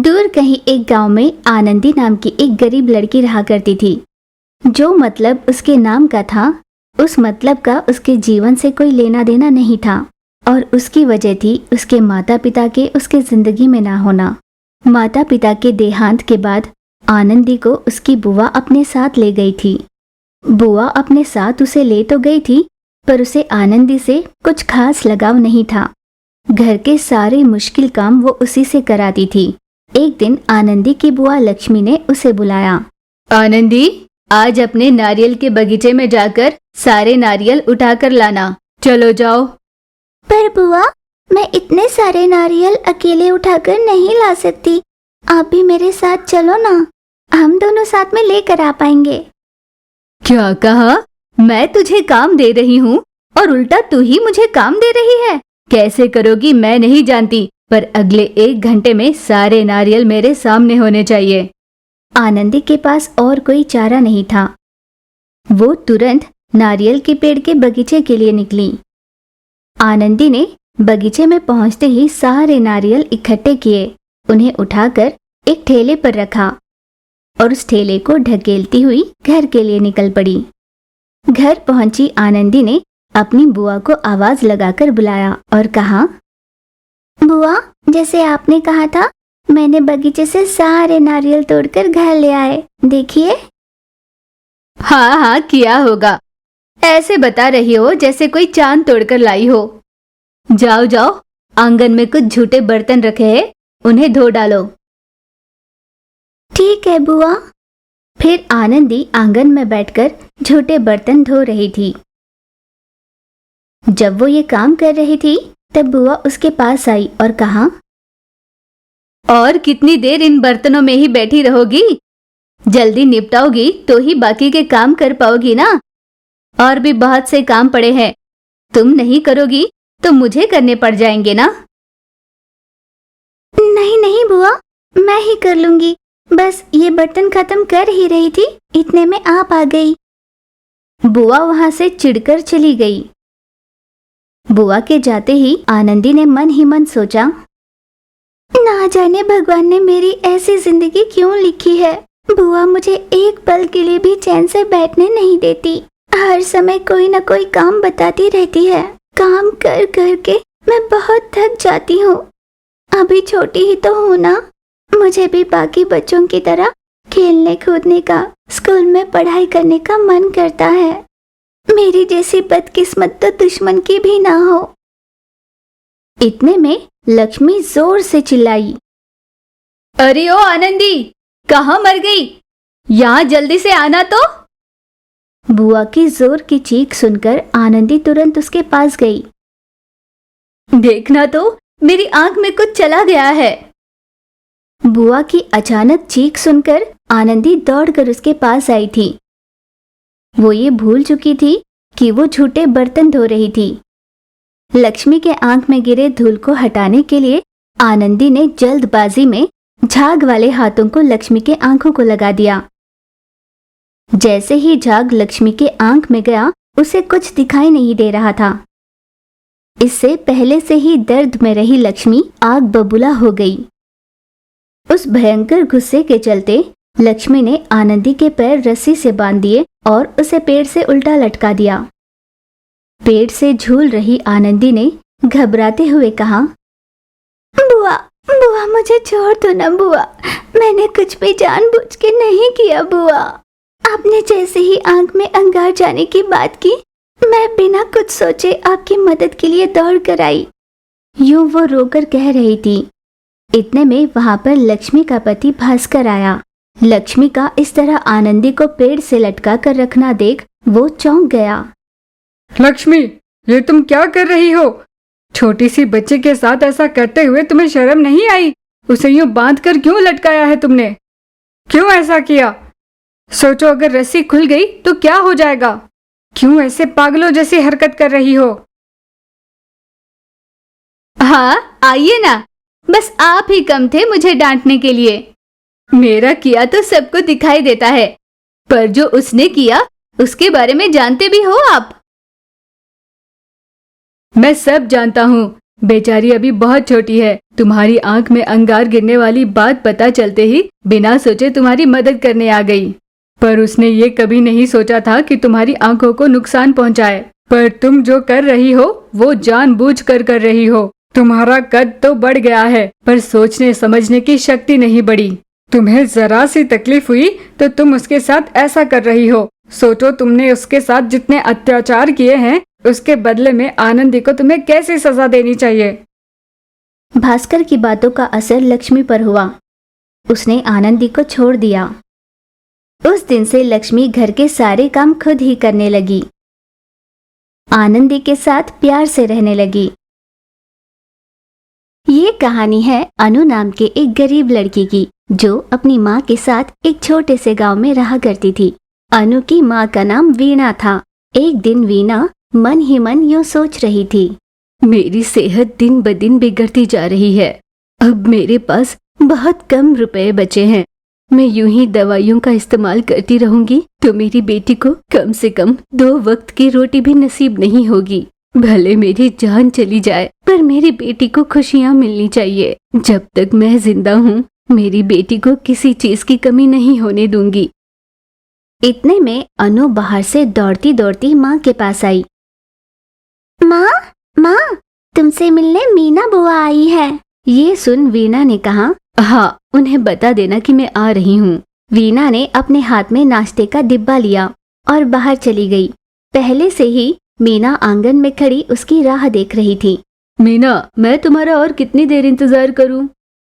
दूर कहीं एक गांव में आनंदी नाम की एक गरीब लड़की रहा करती थी। जो मतलब उसके नाम का था, उस मतलब का उसके जीवन से कोई लेना देना नहीं था और उसकी वजह थी उसके माता पिता के उसके जिंदगी में ना होना। माता पिता के देहांत के बाद आनंदी को उसकी बुआ अपने साथ ले गई थी। बुआ अपने साथ उसे ले तो गई थी, पर उसे आनंदी से कुछ खास लगाव नहीं था। घर के सारे मुश्किल काम वो उसी से कराती थी। एक दिन आनंदी की बुआ लक्ष्मी ने उसे बुलाया। आनंदी, आज अपने नारियल के बगीचे में जाकर सारे नारियल उठाकर लाना। चलो जाओ। पर बुआ, मैं इतने सारे नारियल अकेले उठाकर नहीं ला सकती। आप भी मेरे साथ चलो ना, हम दोनों साथ में लेकर आ पाएंगे। क्या कहा? मैं तुझे काम दे रही हूँ और उल्टा तू ही मुझे काम दे रही है। कैसे करोगी मैं नहीं जानती, पर अगले 1 घंटे में सारे नारियल मेरे सामने होने चाहिए। आनंदी के पास और कोई चारा नहीं था। वो तुरंत नारियल के पेड़ के बगीचे के लिए निकली। आनंदी ने बगीचे में पहुंचते ही सारे नारियल इकट्ठे किए, उन्हें उठाकर एक ठेले पर रखा और उस ठेले को ढकेलती हुई घर के लिए निकल पड़ी। घर पहुंची आनंदी ने अपनी बुआ को आवाज लगाकर बुलाया और कहा, बुआ, जैसे आपने कहा था, मैंने बगीचे से सारे नारियल तोड़कर घर ले आए, देखिए। हाँ हाँ, किया होगा। ऐसे बता रही हो जैसे कोई चांद तोड़कर लाई हो। जाओ जाओ, आंगन में कुछ झूठे बर्तन रखे हैं, उन्हें धो डालो। ठीक है बुआ। फिर आनंदी आंगन में बैठकर झूठे बर्तन धो रही थी। जब वो ये काम कर रही थी तब बुआ उसके पास आई और कहा, और कितनी देर इन बर्तनों में ही बैठी रहोगी? जल्दी निपटाओगी तो ही बाकी के काम कर पाओगी ना। और भी बहुत से काम पड़े हैं, तुम नहीं करोगी तो मुझे करने पड़ जाएंगे ना। नहीं नहीं बुआ, मैं ही कर लूंगी। बस ये बर्तन खत्म कर ही रही थी, इतने में आप आ गई। बुआ वहां से चिढ़कर चली गई। बुआ के जाते ही आनंदी ने मन ही मन सोचा, ना जाने भगवान ने मेरी ऐसी जिंदगी क्यों लिखी है। बुआ मुझे एक पल के लिए भी चैन से बैठने नहीं देती। हर समय कोई न कोई काम बताती रहती है। काम कर कर के मैं बहुत थक जाती हूँ। अभी छोटी ही तो हूँ ना, मुझे भी बाकी बच्चों की तरह खेलने कूदने का, स्कूल में पढ़ाई करने का मन करता है। मेरी जैसी बदकिस्मत तो दुश्मन की भी ना हो। इतने में लक्ष्मी जोर से चिल्लाई, अरे ओ आनंदी, कहाँ मर गई? यहाँ जल्दी से आना तो। बुआ की जोर की चीख सुनकर आनंदी तुरंत उसके पास गई। देखना तो, मेरी आंख में कुछ चला गया है। बुआ की अचानक चीख सुनकर आनंदी दौड़कर उसके पास आई थी। वो ये भूल चुकी थी कि वो झूठे बर्तन धो रही थी। लक्ष्मी के आंख में गिरे धूल को हटाने के लिए आनंदी ने जल्दबाजी में झाग वाले हाथों को लक्ष्मी के आंखों को लगा दिया। जैसे ही झाग लक्ष्मी के आंख में गया, उसे कुछ दिखाई नहीं दे रहा था। इससे पहले से ही दर्द में रही लक्ष्मी आग बबूला हो गई। उस भयंकर गुस्से के चलते लक्ष्मी ने आनंदी के पैर रस्सी से बांध दिए और उसे पेड़ से उल्टा लटका दिया। पेड़ से झूल रही आनंदी ने घबराते हुए कहा, बुआ, बुआ मुझे छोड़ दो ना बुआ, मैंने कुछ भी जानबूझ के नहीं किया बुआ। आपने जैसे ही आंख में अंगार जाने की बात की, मैं बिना कुछ सोचे आपकी मदद के लिए दौड़ कर आई। यूं वो रोकर कह रही थी। इतने में वहां पर लक्ष्मी का पति भास्कर आया। लक्ष्मी का इस तरह आनंदी को पेड़ से लटका कर रखना देख वो चौंक गया। लक्ष्मी, ये तुम क्या कर रही हो? छोटी सी बच्चे के साथ ऐसा करते हुए तुम्हें शर्म नहीं आई? उसे यूं बांध कर क्यों लटकाया है तुमने? क्यों ऐसा किया? सोचो अगर रस्सी खुल गई तो क्या हो जाएगा? क्यों ऐसे पागलों जैसी हरकत कर रही हो? हाँ, आइए ना, बस आप ही कम थे मुझे डांटने के लिए। मेरा किया तो सबको दिखाई देता है, पर जो उसने किया उसके बारे में जानते भी हो आप? मैं सब जानता हूँ, बेचारी अभी बहुत छोटी है। तुम्हारी आंख में अंगार गिरने वाली बात पता चलते ही बिना सोचे तुम्हारी मदद करने आ गई। पर उसने ये कभी नहीं सोचा था कि तुम्हारी आंखों को नुकसान पहुंचाए। पर तुम जो कर रही हो वो जानबूझ कर रही हो। तुम्हारा कद तो बढ़ गया है पर सोचने समझने की शक्ति नहीं बढ़ी। तुम्हें जरा सी तकलीफ हुई तो तुम उसके साथ ऐसा कर रही हो। सोचो तुमने उसके साथ जितने अत्याचार किए हैं उसके बदले में आनंदी को तुम्हें कैसी सजा देनी चाहिए। भास्कर की बातों का असर लक्ष्मी पर हुआ। उसने आनंदी को छोड़ दिया। उस दिन से लक्ष्मी घर के सारे काम खुद ही करने लगी। आनंदी के साथ प्यार से रहने लगी। ये कहानी है अनु नाम के एक गरीब लड़की की, जो अपनी माँ के साथ एक छोटे से गांव में रहा करती थी। अनु की माँ का नाम वीणा था। एक दिन वीणा मन ही मन यूं सोच रही थी, मेरी सेहत दिन ब दिन बिगड़ती जा रही है। अब मेरे पास बहुत कम रुपए बचे हैं। मैं यूं ही दवाइयों का इस्तेमाल करती रहूंगी तो मेरी बेटी को कम से कम 2 वक्त की रोटी भी नसीब नहीं होगी। भले मेरी जान चली जाए पर मेरी बेटी को खुशियां मिलनी चाहिए। जब तक मैं जिंदा हूँ मेरी बेटी को किसी चीज की कमी नहीं होने दूंगी। इतने में अनु बाहर से दौड़ती दौड़ती माँ के पास आई। माँ, माँ, तुमसे मिलने मीना बुआ आई है। ये सुन वीणा ने कहा, हाँ, उन्हें बता देना कि मैं आ रही हूँ। वीणा ने अपने हाथ में नाश्ते का डिब्बा लिया और बाहर चली गई। पहले से ही मीना आंगन में खड़ी उसकी राह देख रही थी। मीना, मैं तुम्हारा और कितनी देर इंतजार करूँ?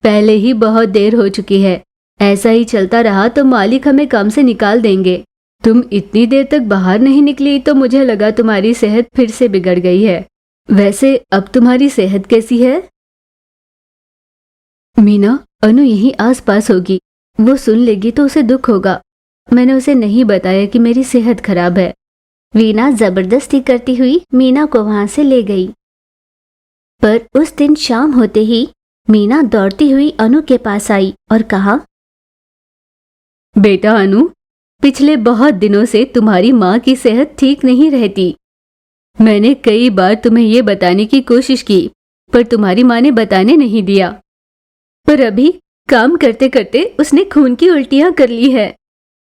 पहले ही बहुत देर हो चुकी है। ऐसा ही चलता रहा तो मालिक हमें काम से निकाल देंगे। तुम इतनी देर तक बाहर नहीं निकली तो मुझे लगा तुम्हारी सेहत फिर से बिगड़ गई है। वैसे अब तुम्हारी सेहत कैसी है? मीना, अनु यहीं आसपास होगी। वो सुन लेगी तो उसे दुख होगा। मैंने उसे नहीं बताया कि मेरी सेहत खराब है। वीणा जबरदस्ती करती हुई मीना को वहां से ले गई। पर उस दिन शाम होते ही मीना दौड़ती हुई अनु के पास आई और कहा, बेटा अनु, पिछले बहुत दिनों से तुम्हारी माँ की सेहत ठीक नहीं रहती। मैंने कई बार तुम्हें ये बताने की कोशिश की पर तुम्हारी माँ ने बताने नहीं दिया। पर अभी काम करते करते उसने खून की उल्टियां कर ली है।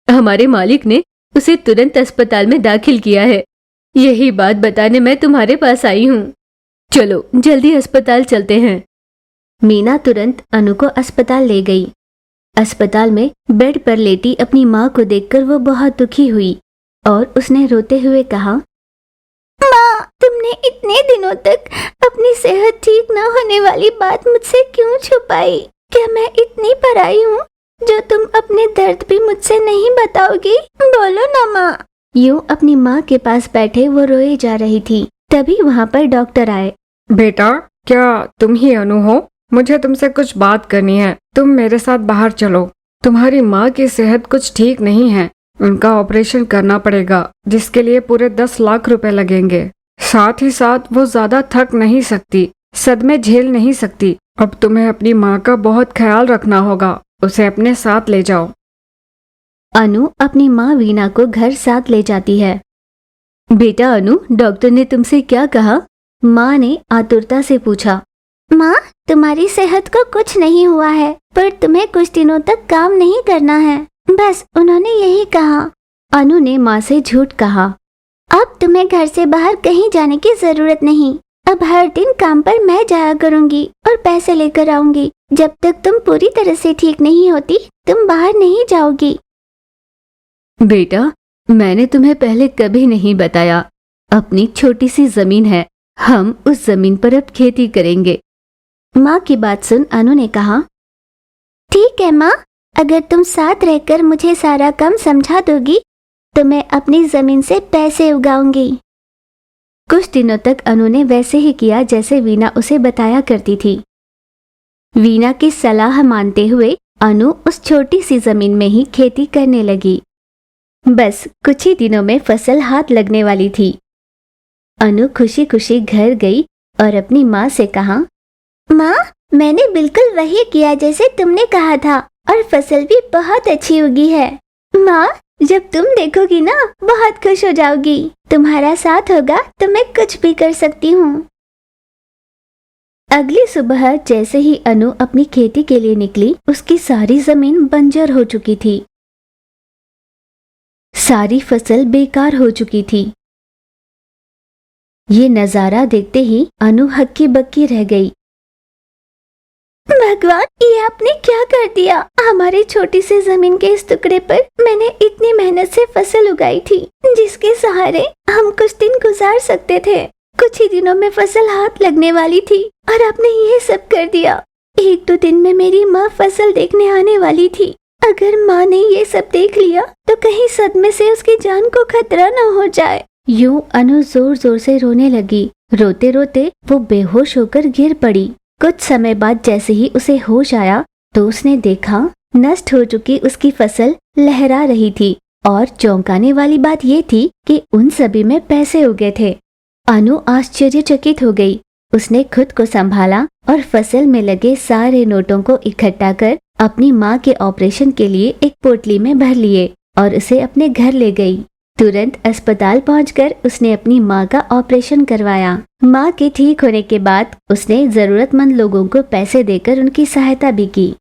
हमारे मालिक ने उसे तुरंत अस्पताल में दाखिल किया है। यही बात बताने मैं तुम्हारे पास आई हूँ। चलो जल्दी अस्पताल चलते हैं। मीना तुरंत अनु को अस्पताल ले गई। अस्पताल में बेड पर लेटी अपनी माँ को देखकर वो बहुत दुखी हुई और उसने रोते हुए कहा, माँ, तुमने इतने दिनों तक अपनी सेहत ठीक न होने वाली बात मुझसे क्यों छुपाई? क्या मैं इतनी पराई हूँ जो तुम अपने दर्द भी मुझसे नहीं बताओगी? बोलो ना माँ। यूं अपनी माँ के पास बैठे वो रोए जा रही थी। तभी वहाँ पर डॉक्टर आए। बेटा, क्या तुम ही अनु हो? मुझे तुमसे कुछ बात करनी है। तुम मेरे साथ बाहर चलो। तुम्हारी माँ की सेहत कुछ ठीक नहीं है। उनका ऑपरेशन करना पड़ेगा जिसके लिए पूरे 10 लाख रुपए लगेंगे। साथ ही साथ वो ज्यादा थक नहीं सकती, सदमे झेल नहीं सकती। अब तुम्हें अपनी माँ का बहुत ख्याल रखना होगा। उसे अपने साथ ले जाओ। अनु अपनी माँ वीणा को घर साथ ले जाती है। बेटा अनु, डॉक्टर ने तुमसे क्या कहा? माँ ने आतुरता से पूछा। माँ, तुम्हारी सेहत को कुछ नहीं हुआ है पर तुम्हें कुछ दिनों तक काम नहीं करना है, बस उन्होंने यही कहा। अनु ने माँ से झूठ कहा। अब तुम्हें घर से बाहर कहीं जाने की जरूरत नहीं। अब हर दिन काम पर मैं जाया करूँगी और पैसे लेकर आऊंगी। जब तक तुम पूरी तरह से ठीक नहीं होती तुम बाहर नहीं जाओगी। बेटा, मैंने तुम्हें पहले कभी नहीं बताया। अपनी छोटी सी जमीन है, हम उस जमीन पर अब खेती करेंगे। माँ की बात सुन अनु ने कहा, ठीक है माँ, अगर तुम साथ रहकर मुझे सारा काम समझा दोगी तो मैं अपनी जमीन से पैसे उगाऊंगी। कुछ दिनों तक अनु ने वैसे ही किया जैसे वीणा उसे बताया करती थी। वीणा की सलाह मानते हुए अनु उस छोटी सी जमीन में ही खेती करने लगी। बस कुछ ही दिनों में फसल हाथ लगने वाली थी। अनु खुशी खुशी घर गई और अपनी माँ से कहा, माँ, मैंने बिल्कुल वही किया जैसे तुमने कहा था और फसल भी बहुत अच्छी उगी है। माँ, जब तुम देखोगी ना बहुत खुश हो जाओगी। तुम्हारा साथ होगा तो मैं कुछ भी कर सकती हूँ। अगली सुबह जैसे ही अनु अपनी खेती के लिए निकली, उसकी सारी जमीन बंजर हो चुकी थी। सारी फसल बेकार हो चुकी थी। ये नजारा देखते ही अनु हक्की बक्की रह गई। भगवान, ये आपने क्या कर दिया? हमारी छोटी सी जमीन के इस टुकड़े पर मैंने इतनी मेहनत से फसल उगाई थी, जिसके सहारे हम कुछ दिन गुजार सकते थे। कुछ ही दिनों में फसल हाथ लगने वाली थी और आपने ये सब कर दिया। 1-2 दिन में मेरी माँ फसल देखने आने वाली थी। अगर माँ ने ये सब देख लिया तो कहीं सदमे से उसकी जान को खतरा न हो जाए। यूं अनु जोर जोर से रोने लगी। रोते रोते वो बेहोश होकर गिर पड़ी। कुछ समय बाद जैसे ही उसे होश आया तो उसने देखा नष्ट हो चुकी उसकी फसल लहरा रही थी और चौंकाने वाली बात ये थी कि उन सभी में पैसे उगे थे। अनु आश्चर्यचकित हो गई। उसने खुद को संभाला और फसल में लगे सारे नोटों को इकट्ठा कर अपनी माँ के ऑपरेशन के लिए एक पोटली में भर लिए और उसे अपने घर ले गई। तुरंत अस्पताल पहुंचकर उसने अपनी माँ का ऑपरेशन करवाया। माँ के ठीक होने के बाद उसने जरूरतमंद लोगों को पैसे देकर उनकी सहायता भी की।